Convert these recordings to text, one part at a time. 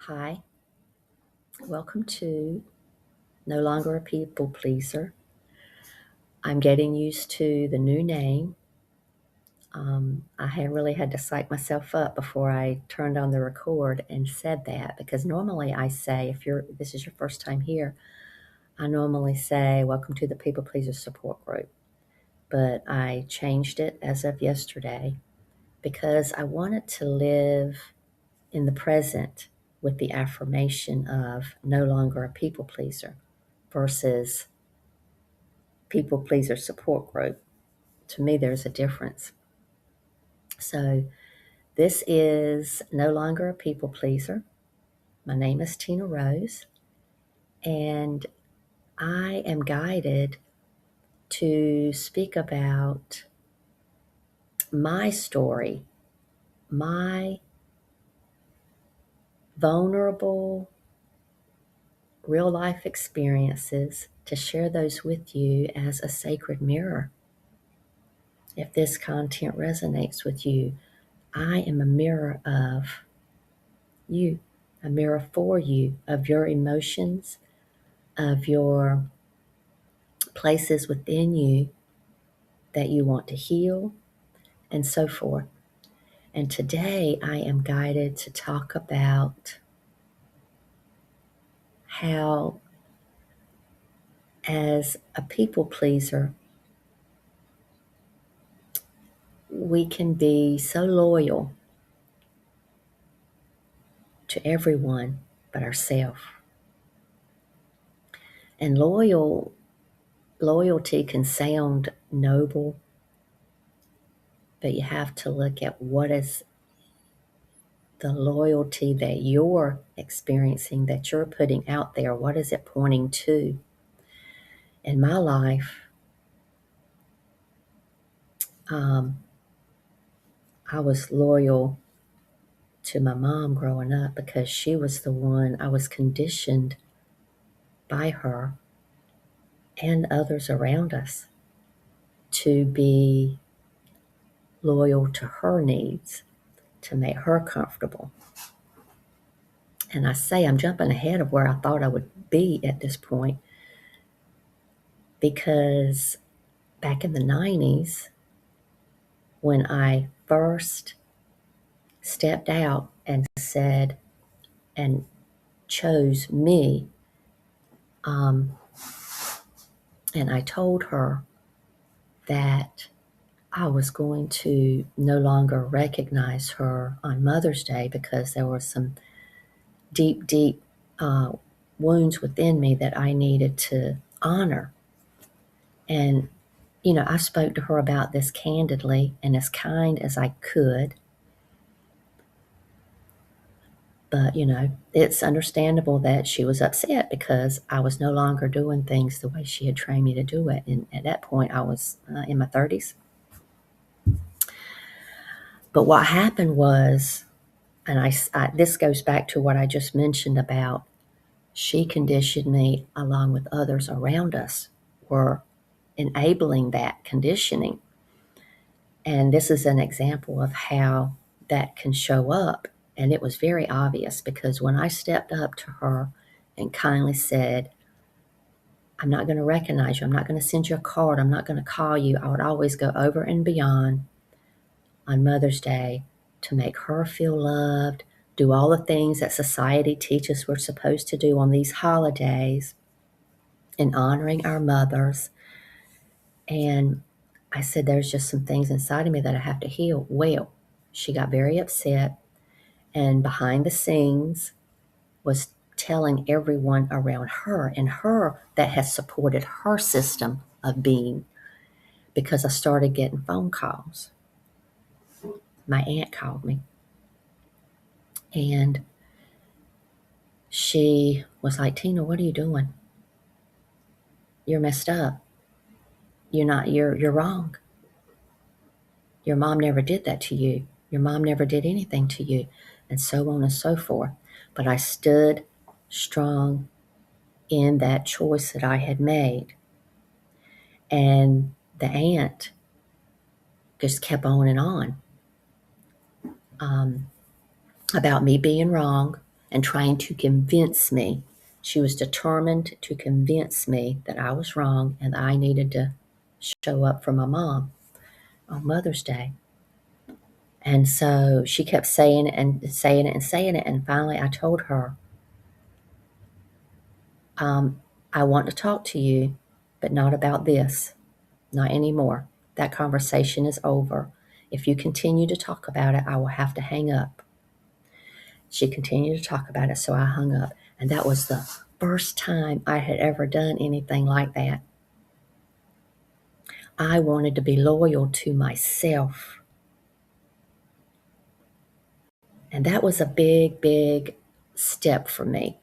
Hi, welcome to No Longer a People Pleaser. I'm getting used to the new name. I had really had to psych myself up before I turned on the record and said that because normally I say, if this is your first time here, I normally say, "Welcome to the People Pleaser Support Group." But I changed it as of yesterday because I wanted to live in the present with the affirmation of no longer a people pleaser versus people pleaser support group. To me, there's a difference. So, this is no longer a people pleaser. My name is Tina Rose, and I am guided to speak about my story, my vulnerable real life experiences, to share those with you as a sacred mirror. If this content resonates with you, I am a mirror of you, a mirror for you, of your emotions, of your places within you that you want to heal, and so forth. And today I am guided to talk about how, as a people pleaser, we can be so loyal to everyone but ourselves. And loyalty can sound noble, but you have to look at what is the loyalty that you're experiencing, that you're putting out there. What is it pointing to? In my life, um, I was loyal to my mom growing up because she was the one. I was conditioned by her and others around us to be loyal to her needs, to make her comfortable. And I say I'm jumping ahead of where I thought I would be at this point because back in the 90s, when I first stepped out and said and chose me, um, and I told her that I was going to no longer recognize her on Mother's Day because there were some deep, deep uh, wounds within me that I needed to honor. And, I spoke to her about this candidly and as kind as I could. But, it's understandable that she was upset because I was no longer doing things the way she had trained me to do it. And at that point, I was in my 30s. But what happened was, and this goes back to what I just mentioned about she conditioned me along with others around us were enabling that conditioning. And this is an example of how that can show up. And it was very obvious because when I stepped up to her and kindly said, "I'm not going to recognize you. I'm not going to send you a card. I'm not going to call you," I would always go over and beyond on Mother's Day to make her feel loved, do all the things that society teaches we're supposed to do on these holidays in honoring our mothers. And I said, there's just some things inside of me that I have to heal. Well, she got very upset, and behind the scenes was telling everyone around her and her that has supported her system of being, because I started getting phone calls. My aunt called me and she was like, "Tina, what are you doing? You're messed up. You're wrong. Your mom never did that to you. Your mom never did anything to you," and so on and so forth. But I stood strong in that choice that I had made. And the aunt just kept on and on about me being wrong, and trying to convince me. She was determined to convince me that I was wrong and I needed to show up for my mom on Mother's Day. And so she kept saying it and saying it and saying it. And finally, I told her, I want to talk to you, but not about this, not anymore. That conversation is over. If you continue to talk about it, I will have to hang up. She continued to talk about it, so I hung up. And that was the first time I had ever done anything like that. I wanted to be loyal to myself. And that was a big, big step for me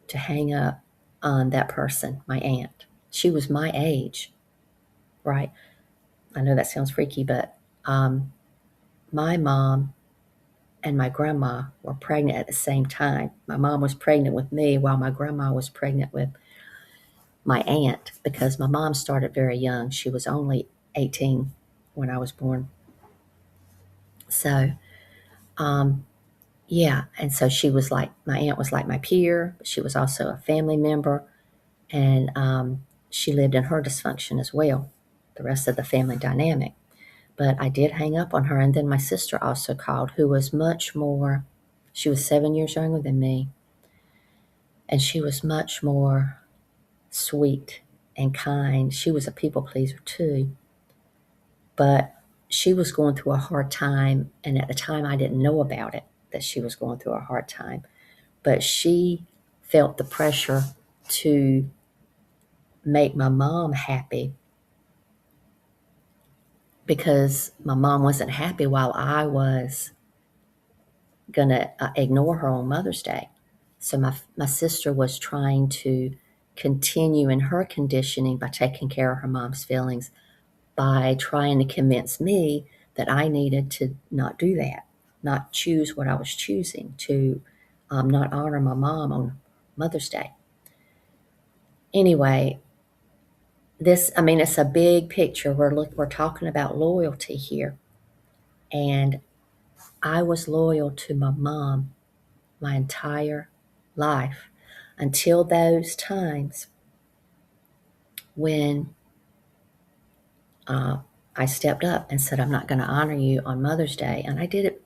to hang up on that person, my aunt. She was my age, right? I know that sounds freaky, but my mom and my grandma were pregnant at the same time. My mom was pregnant with me while my grandma was pregnant with my aunt because my mom started very young. She was only 18 when I was born. So, yeah. And so she was like, my aunt was like my peer, but she was also a family member. And she lived in her dysfunction as well, the rest of the family dynamic. But I did hang up on her. And then my sister also called, who was much more, she was 7 years younger than me. And she was much more sweet and kind. She was a people pleaser too. But she was going through a hard time. And at the time, I didn't know about it, that she was going through a hard time. But she felt the pressure to make my mom happy because my mom wasn't happy while I was going to ignore her on Mother's Day. So my sister was trying to continue in her conditioning by taking care of her mom's feelings, by trying to convince me that I needed to not do that, not choose what I was choosing, to not honor my mom on Mother's Day. Anyway, it's a big picture. We're talking about loyalty here. And I was loyal to my mom my entire life until those times when I stepped up and said, I'm not going to honor you on Mother's Day. And I did it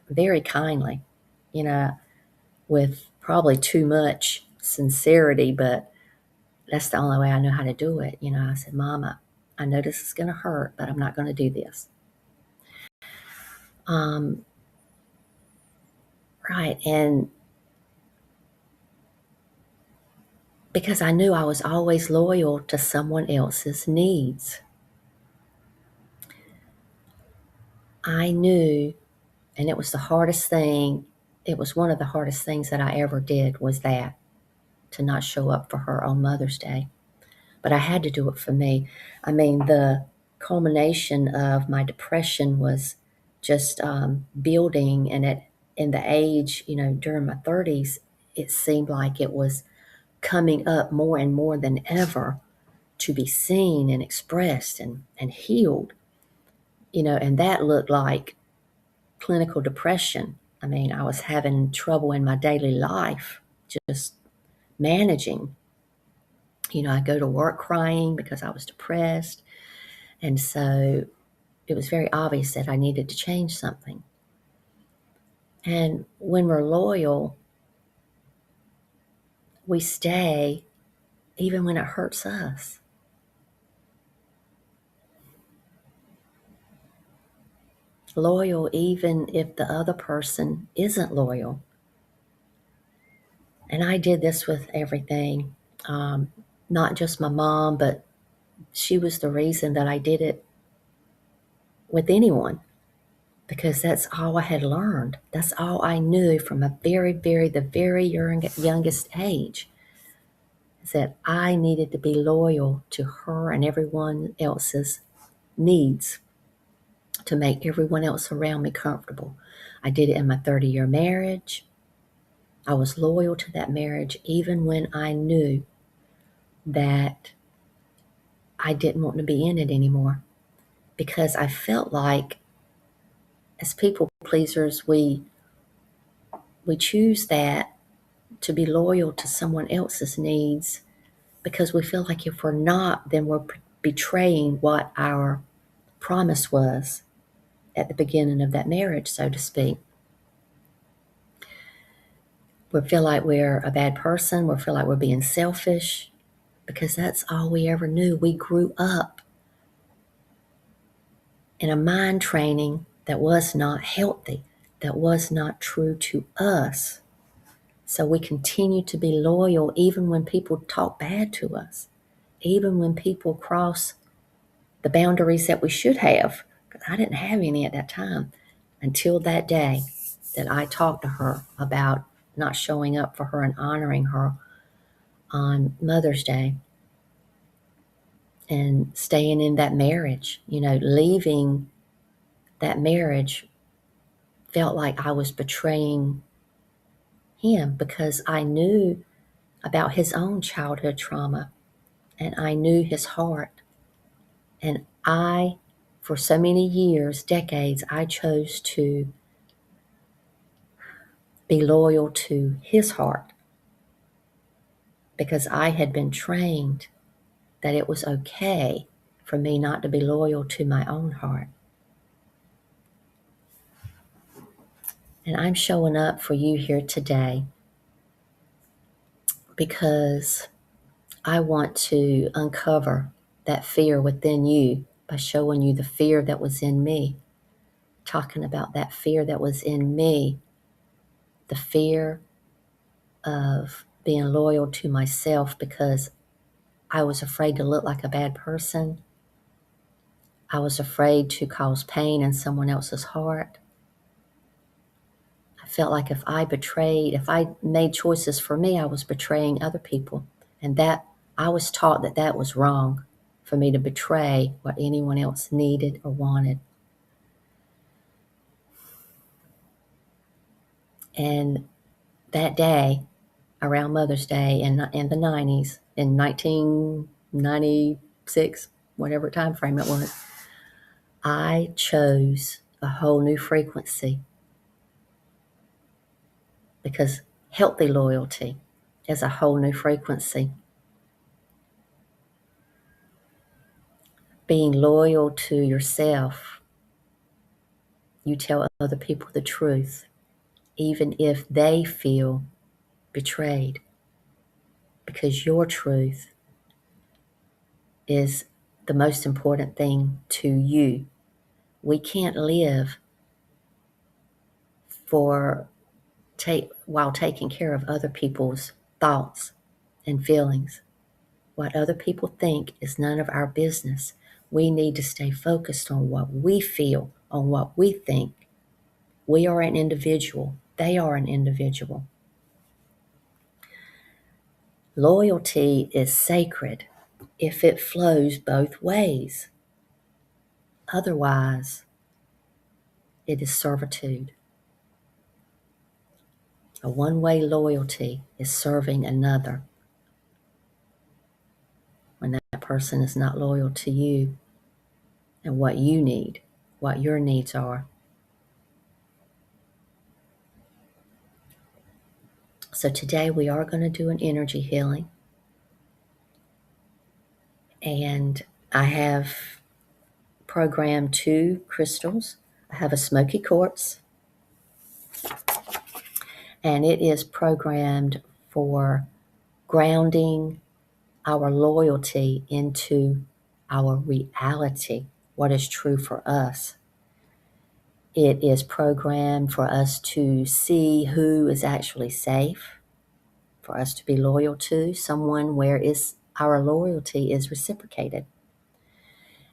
very kindly, with probably too much sincerity, but that's the only way I know how to do it. I said, Mama, I know this is going to hurt, but I'm not going to do this. Right. And because I knew I was always loyal to someone else's needs. I knew, and it was the hardest thing, it was one of the hardest things that I ever did, was that, to not show up for her on Mother's Day. But I had to do it for me. The culmination of my depression was just building, and in the age, during my 30s, it seemed like it was coming up more and more than ever to be seen and expressed and healed, and that looked like clinical depression. I was having trouble in my daily life, just managing. I go to work crying because I was depressed. And so it was very obvious that I needed to change something. And when we're loyal, we stay even when it hurts us. Loyal even if the other person isn't loyal. And I did this with everything, not just my mom, but she was the reason that I did it with anyone, because that's all I had learned. That's all I knew from the very youngest age, is that I needed to be loyal to her and everyone else's needs to make everyone else around me comfortable. I did it in my 30-year marriage. I was loyal to that marriage even when I knew that I didn't want to be in it anymore, because I felt like, as people pleasers, we we choose that to be loyal to someone else's needs because we feel like if we're not, then we're betraying what our promise was at the beginning of that marriage, so to speak. We feel like we're a bad person. We feel like we're being selfish because that's all we ever knew. We grew up in a mind training that was not healthy, that was not true to us. So we continue to be loyal even when people talk bad to us, even when people cross the boundaries that we should have. I didn't have any at that time until that day that I talked to her about not showing up for her and honoring her on Mother's Day and staying in that marriage. Leaving that marriage felt like I was betraying him because I knew about his own childhood trauma and I knew his heart. And for so many years, decades, I chose to be loyal to his heart because I had been trained that it was okay for me not to be loyal to my own heart. And I'm showing up for you here today because I want to uncover that fear within you by showing you the fear that was in me, talking about that fear that was in me, the fear of being loyal to myself because I was afraid to look like a bad person. I was afraid to cause pain in someone else's heart. I felt like if I made choices for me, I was betraying other people. And that I was taught that was wrong for me to betray what anyone else needed or wanted. And that day, around Mother's Day in the 90s, in 1996, whatever time frame it was, I chose a whole new frequency because healthy loyalty is a whole new frequency. Being loyal to yourself, you tell other people the truth, even if they feel betrayed, because your truth is the most important thing to you. We can't live while taking care of other people's thoughts and feelings. What other people think is none of our business. We need to stay focused on what we feel, on what we think. We are an individual. They are an individual. Loyalty is sacred if it flows both ways. Otherwise, it is servitude. A one-way loyalty is serving another. When that person is not loyal to you and what you need, what your needs are. So today we are going to do an energy healing. And I have programmed 2 crystals. I have a smoky quartz, and it is programmed for grounding our loyalty into our reality, what is true for us. It is programmed for us to see who is actually safe, for us to be loyal to, someone where our loyalty is reciprocated,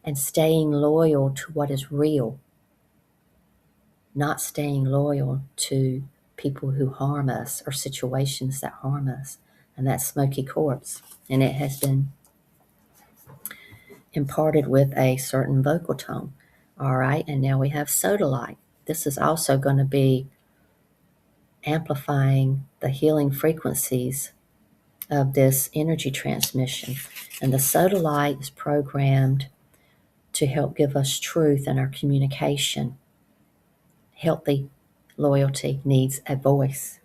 and staying loyal to what is real, not staying loyal to people who harm us or situations that harm us. And that's smoky quartz. And it has been imparted with a certain vocal tone. All right, and now we have sodalite. This is also going to be amplifying the healing frequencies of this energy transmission. And the sodalite is programmed to help give us truth in our communication. Healthy loyalty needs a voice.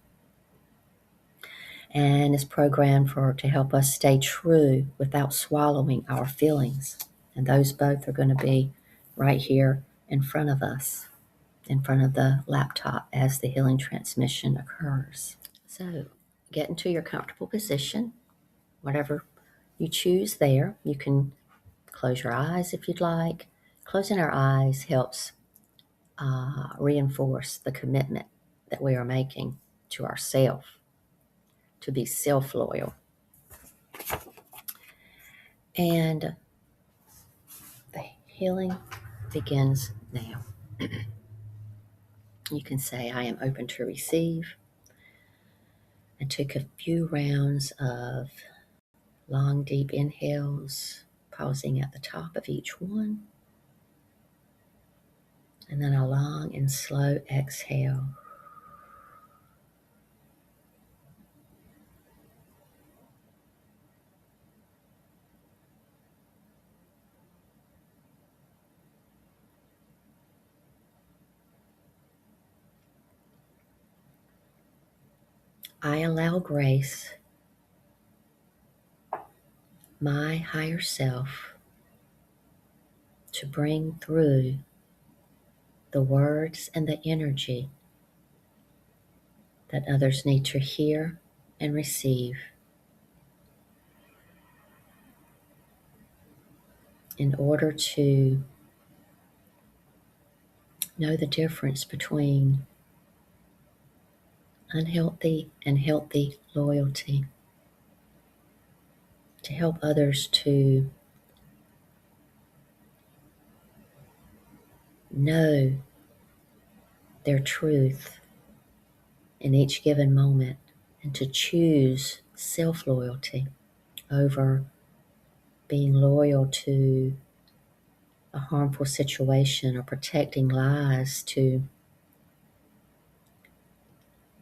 and is programmed to help us stay true without swallowing our feelings. And those both are going to be right here in front of us, in front of the laptop as the healing transmission occurs. So get into your comfortable position, whatever you choose there. You can close your eyes if you'd like. Closing our eyes helps reinforce the commitment that we are making to ourself, to be self-loyal. And the healing begins now. You can say, I am open to receive. And take a few rounds of long, deep inhales, pausing at the top of each one. And then a long and slow exhale. I allow grace, my higher self, to bring through the words and the energy that others need to hear and receive in order to know the difference between unhealthy and healthy loyalty, to help others to know their truth in each given moment, and to choose self-loyalty over being loyal to a harmful situation or protecting lies to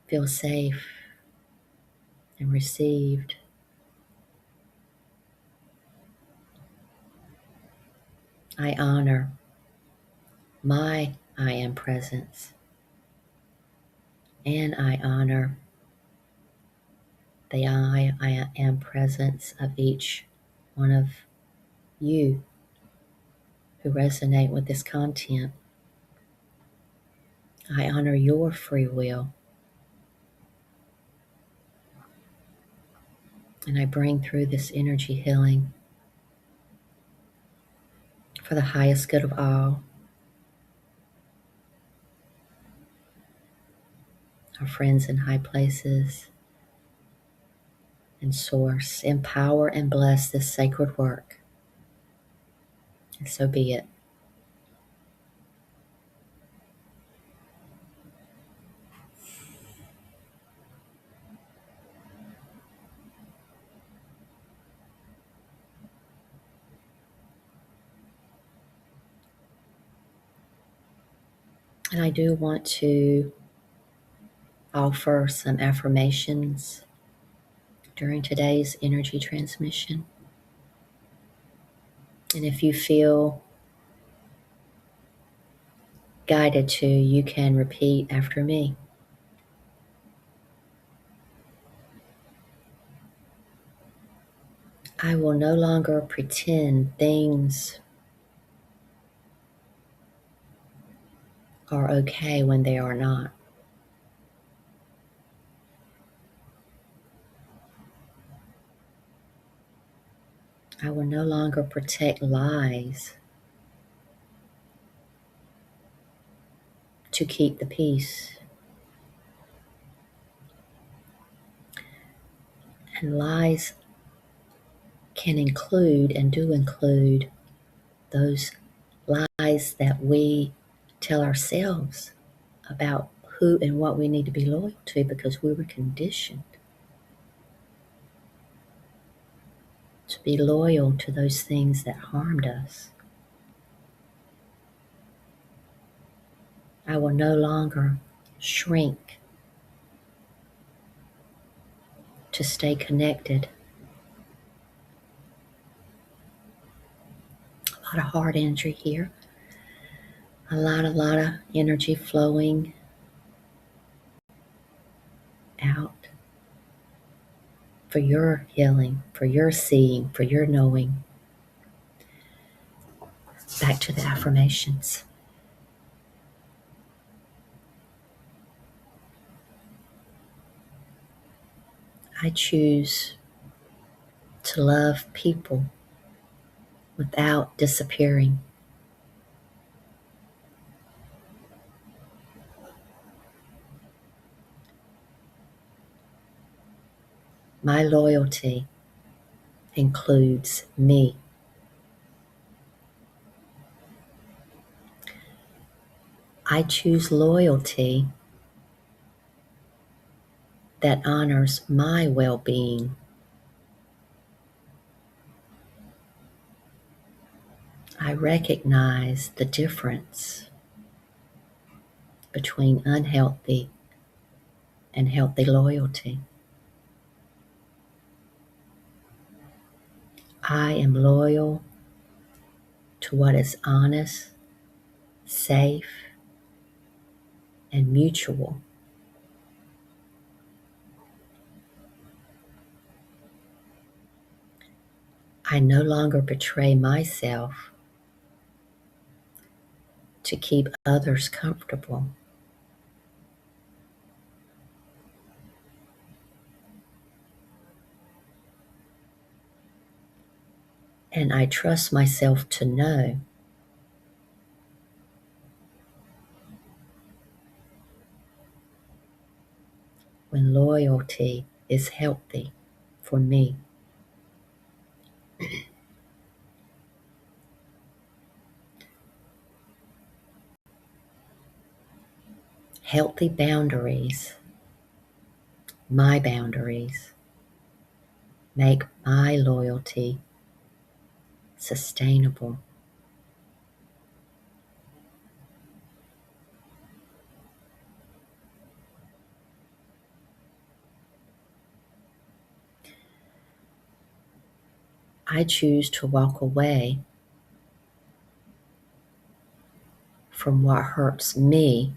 feel safe and received. I honor my I am presence, and I honor the I am presence of each one of you who resonate with this content. I honor your free will, and I bring through this energy healing for the highest good of all, our friends in high places and source. Empower and bless this sacred work, and so be it. And I do want to offer some affirmations during today's energy transmission. And if you feel guided to, you can repeat after me. I will no longer pretend things are okay when they are not. I will no longer protect lies to keep the peace. And lies can include and do include those lies that we tell ourselves about who and what we need to be loyal to because we were conditioned to be loyal to those things that harmed us. I will no longer shrink to stay connected. A lot of heart energy here. A lot of energy flowing out. for your healing, for your seeing, for your knowing. Back to the affirmations. I choose to love people without disappearing. My loyalty includes me. I choose loyalty that honors my well-being. I recognize the difference between unhealthy and healthy loyalty. I am loyal to what is honest, safe, and mutual. I no longer betray myself to keep others comfortable. And I trust myself to know when loyalty is healthy for me. Healthy boundaries, my boundaries, make my loyalty sustainable. I choose to walk away from what hurts me,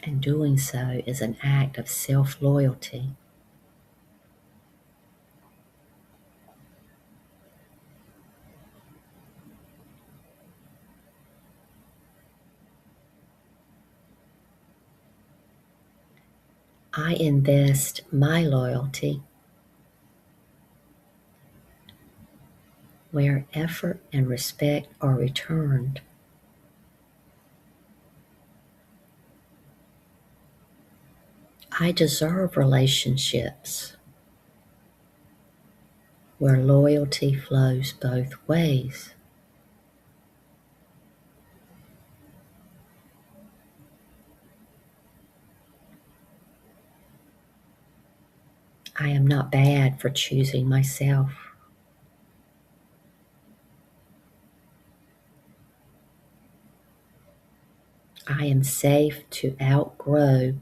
and doing so is an act of self-loyalty. I invest my loyalty where effort and respect are returned. I deserve relationships where loyalty flows both ways. I am not bad for choosing myself. I am safe to outgrow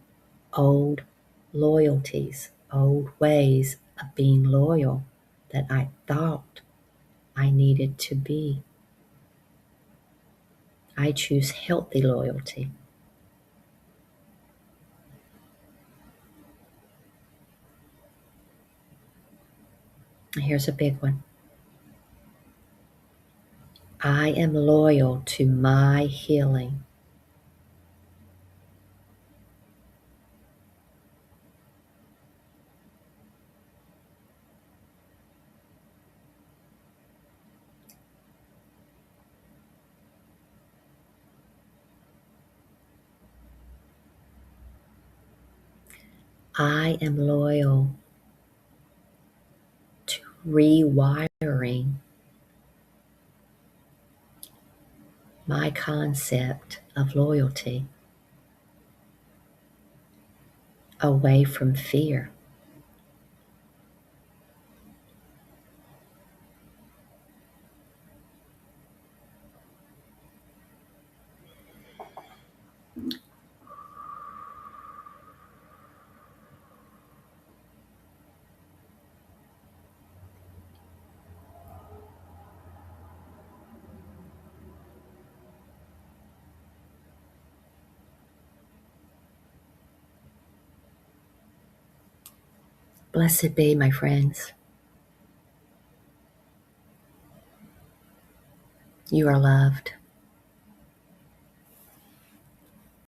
old loyalties, old ways of being loyal that I thought I needed to be. I choose healthy loyalty. Here's a big one. I am loyal to my healing. I am loyal to rewiring my concept of loyalty away from fear. Blessed be, my friends. You are loved.